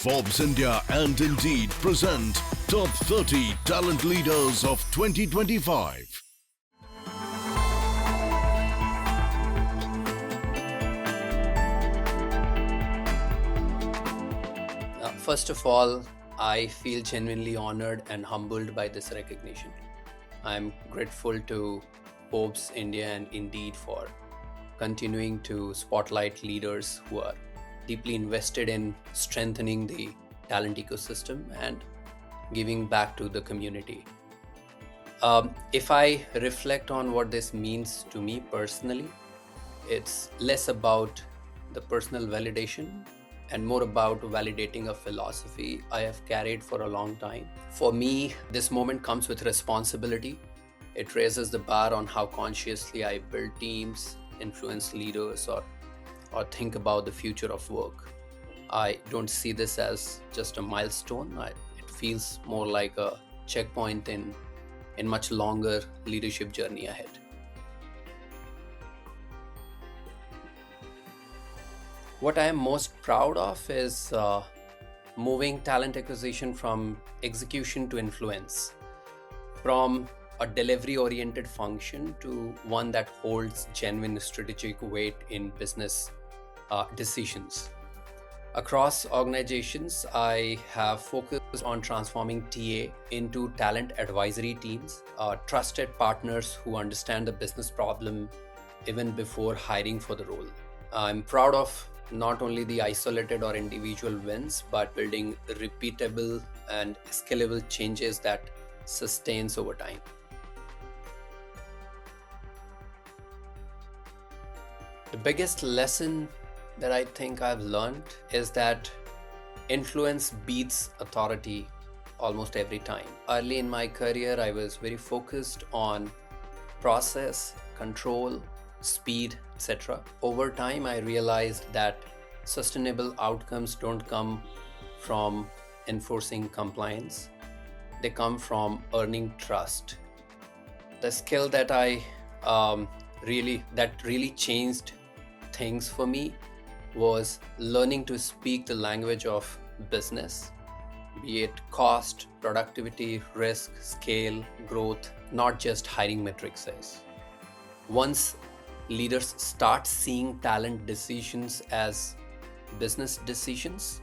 Forbes India and Indeed present Top 30 Talent Leaders of 2025. First of all, I feel genuinely honored and humbled by this recognition. I'm grateful to Forbes India and Indeed for continuing to spotlight leaders who are deeply invested in strengthening the talent ecosystem and giving back to the community. If I reflect on what this means to me personally, it's less about the personal validation and more about validating a philosophy I have carried for a long time. For me, this moment comes with responsibility. It raises the bar on how consciously I build teams, influence leaders, or think about the future of work. I don't see this as just a milestone. It feels more like a checkpoint in much longer leadership journey ahead. What I am most proud of is moving talent acquisition from execution to influence, from a delivery oriented function to one that holds genuine strategic weight in business decisions. Across organizations, I have focused on transforming TA into talent advisory teams, trusted partners who understand the business problem even before hiring for the role. I'm proud of not only the isolated or individual wins, but building repeatable and scalable changes that sustains over time. The biggest lesson that I think I've learned is that influence beats authority almost every time. Early in my career, I was very focused on process, control, speed, etc. Over time, I realized that sustainable outcomes don't come from enforcing compliance, they come from earning trust. The skill that really changed things for me was learning to speak the language of business, be it cost, productivity, risk, scale, growth, not just hiring metrics. Once leaders start seeing talent decisions as business decisions,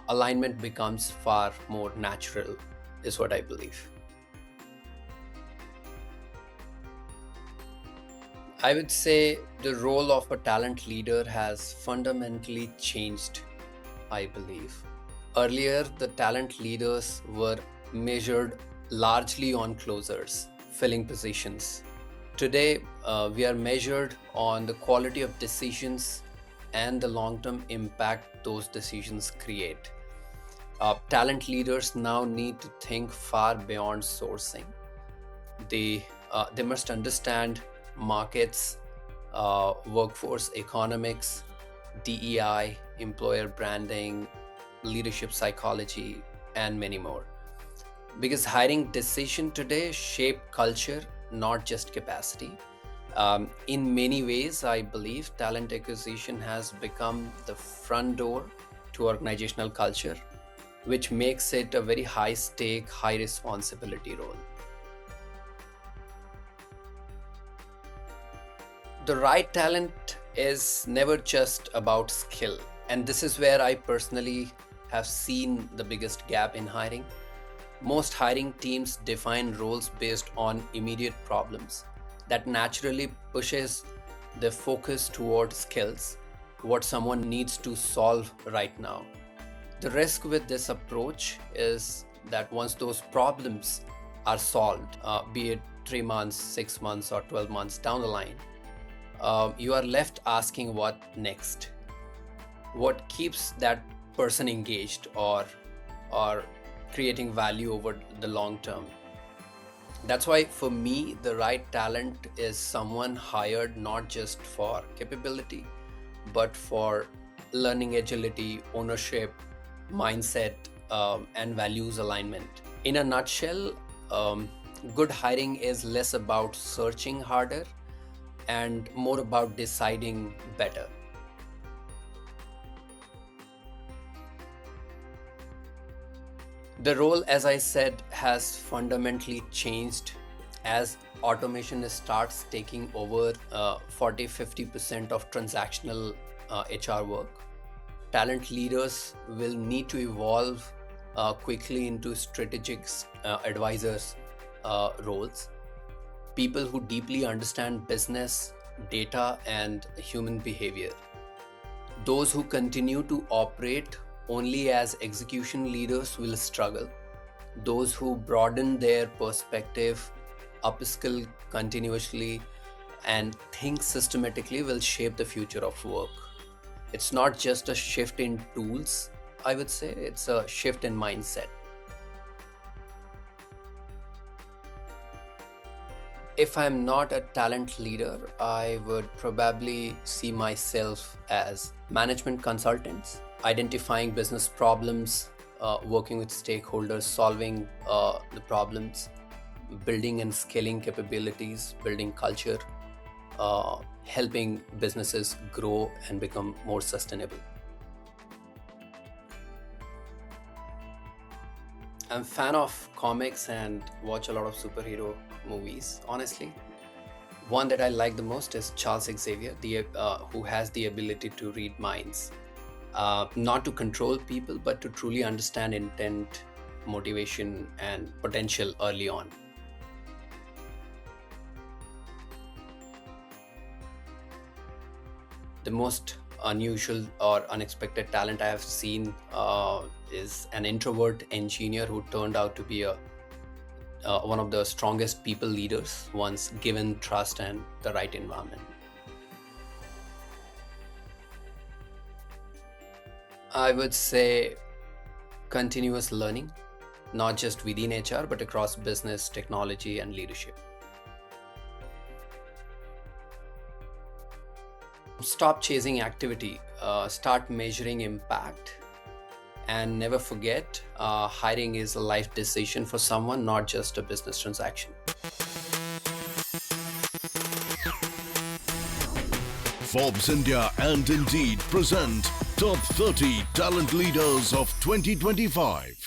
alignment becomes far more natural, is what I believe. I would say the role of a talent leader has fundamentally changed, I believe. Earlier, the talent leaders were measured largely on closers, filling positions. Today, we are measured on the quality of decisions and the long-term impact those decisions create. Talent leaders now need to think far beyond sourcing. They must understand markets, workforce economics, DEI, employer branding, leadership psychology, and many more. Because hiring decision today shape culture, not just capacity. In many ways, I believe talent acquisition has become the front door to organizational culture, which makes it a very high stake, high responsibility role. The right talent is never just about skill. And this is where I personally have seen the biggest gap in hiring. Most hiring teams define roles based on immediate problems. That naturally pushes the focus toward skills, what someone needs to solve right now. The risk with this approach is that once those problems are solved, be it 3 months, 6 months, or 12 months down the line, you are left asking what next? What keeps that person engaged or creating value over the long term? That's why for me, the right talent is someone hired not just for capability, but for learning agility, ownership, mindset, and values alignment. In a nutshell, good hiring is less about searching harder and more about deciding better. The role, as I said, has fundamentally changed as automation starts taking over 40-50% of transactional HR work. Talent leaders will need to evolve quickly into strategic advisors roles. People who deeply understand business, data, and human behavior. Those who continue to operate only as execution leaders will struggle. Those who broaden their perspective, upskill continuously, and think systematically will shape the future of work. It's not just a shift in tools, I would say, it's a shift in mindset. If I'm not a talent leader, I would probably see myself as management consultants, identifying business problems, working with stakeholders, solving the problems, building and scaling capabilities, building culture, helping businesses grow and become more sustainable. I'm a fan of comics and watch a lot of superhero movies. Honestly, one that I like the most is Charles Xavier, who has the ability to read minds, not to control people, but to truly understand intent, motivation, and potential early on. The most unusual or unexpected talent I have seen is an introvert engineer who turned out to be one of the strongest people leaders once given trust and the right environment. I would say continuous learning, not just within HR, but across business, technology, and leadership. Stop chasing activity, start measuring impact, and never forget hiring is a life decision for someone, not just a business transaction. Forbes India and Indeed present Top 30 Talent Leaders of 2025.